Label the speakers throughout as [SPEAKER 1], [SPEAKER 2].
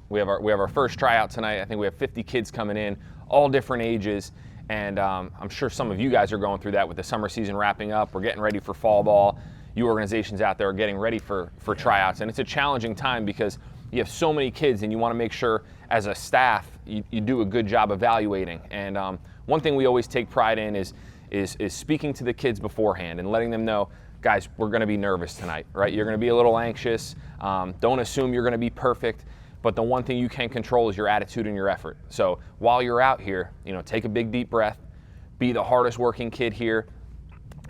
[SPEAKER 1] We have our first tryout tonight. I think we have 50 kids coming in, all different ages. And I'm sure some of you guys are going through that with the summer season wrapping up. We're getting ready for fall ball. You organizations out there are getting ready for tryouts. And it's a challenging time because you have so many kids and you want to make sure as a staff you do a good job evaluating. And one thing we always take pride in is speaking to the kids beforehand and letting them know, guys, we're going to be nervous tonight, right? You're going to be a little anxious. Don't assume you're going to be perfect. But the one thing you can control is your attitude and your effort. So while you're out here, take a big deep breath, be the hardest working kid here,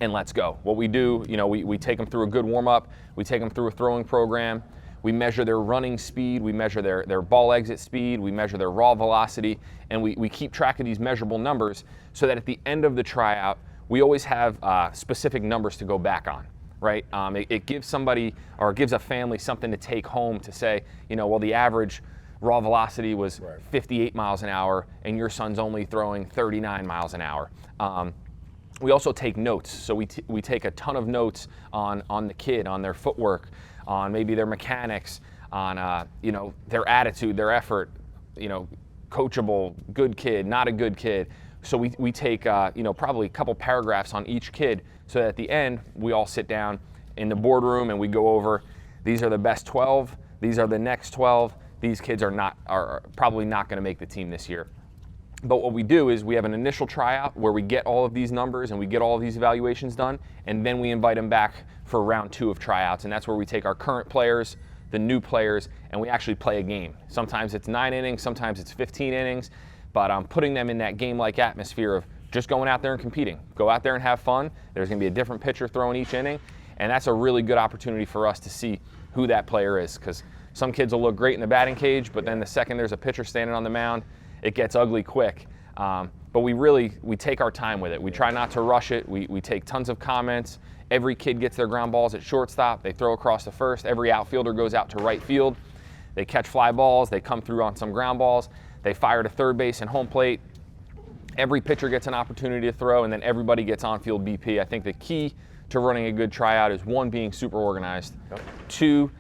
[SPEAKER 1] and let's go. What we do, we take them through a good warm up, we take them through a throwing program, we measure their running speed, we measure their ball exit speed, we measure their raw velocity, and we keep track of these measurable numbers so that at the end of the tryout, we always have specific numbers to go back on. Right? It gives somebody or it gives a family something to take home to say, well, the average raw velocity was 58 miles an hour and your son's only throwing 39 miles an hour. We also take notes. So we take a ton of notes on the kid, on their footwork, on maybe their mechanics, on their attitude, their effort, coachable, good kid, not a good kid. So we take probably a couple paragraphs on each kid so that at the end we all sit down in the boardroom and we go over, these are the best 12, these are the next 12, these kids are probably not going to make the team this year. But what we do is we have an initial tryout where we get all of these numbers and we get all of these evaluations done, and then we invite them back for round 2 of tryouts, and that's where we take our current players, the new players, and we actually play a game. Sometimes it's 9 innings, sometimes it's 15 innings, but putting them in that game-like atmosphere of just going out there and competing. Go out there and have fun. There's going to be a different pitcher throwing each inning, and that's a really good opportunity for us to see who that player is, because some kids will look great in the batting cage, but then the second there's a pitcher standing on the mound, it gets ugly quick. But we take our time with it. We try not to rush it. We take tons of comments. Every kid gets their ground balls at shortstop. They throw across to first. Every outfielder goes out to right field. They catch fly balls. They come through on some ground balls. They fire to third base and home plate. Every pitcher gets an opportunity to throw, and then everybody gets on-field BP. I think the key to running a good tryout is 1, being super organized, 2,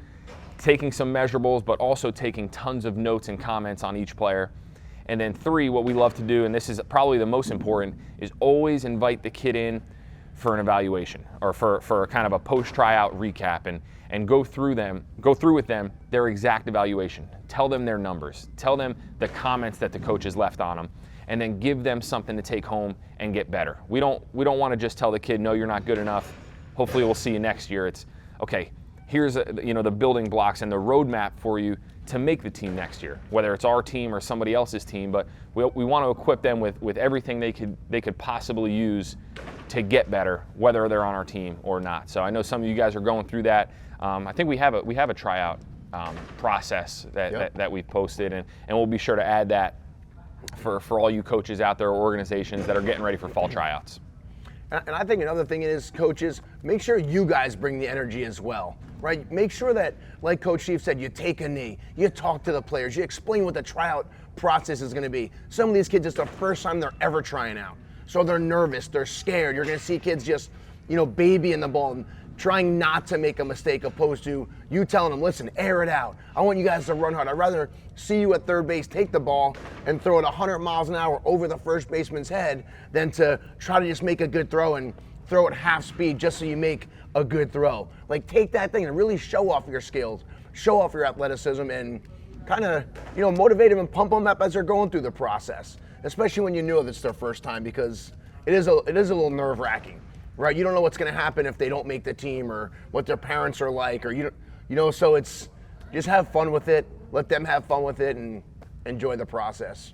[SPEAKER 1] taking some measurables, but also taking tons of notes and comments on each player. And then 3, what we love to do, and this is probably the most important, is always invite the kid in for an evaluation or for kind of a post-tryout recap and go through with them their exact evaluation. Tell them their numbers. Tell them the comments that the coach has left on them, and then give them something to take home and get better. We don't want to just tell the kid, no, you're not good enough. Hopefully we'll see you next year. It's, okay, here's the building blocks and the roadmap for you to make the team next year, whether it's our team or somebody else's team, but we want to equip them with everything they could possibly use to get better, whether they're on our team or not. So I know some of you guys are going through that. I think we have a tryout process that we've posted, and we'll be sure to add that for all you coaches out there or organizations that are getting ready for fall tryouts.
[SPEAKER 2] And I think another thing is, coaches, make sure you guys bring the energy as well, right? Make sure that, like Coach Chief said, you take a knee, you talk to the players, you explain what the tryout process is going to be. Some of these kids, it's the first time they're ever trying out. So they're nervous, they're scared. You're going to see kids just, babying the ball and trying not to make a mistake, opposed to you telling them, listen, air it out. I want you guys to run hard. I'd rather see you at third base take the ball and throw it 100 miles an hour over the first baseman's head than to try to just make a good throw and throw at half speed just so you make a good throw. Like, take that thing and really show off your skills, show off your athleticism, and kind of, motivate them and pump them up as they're going through the process, especially when you know that it's their first time, because it is a little nerve-wracking. Right, you don't know what's going to happen if they don't make the team, or what their parents are like, or so it's just have fun with it, let them have fun with it, and enjoy the process.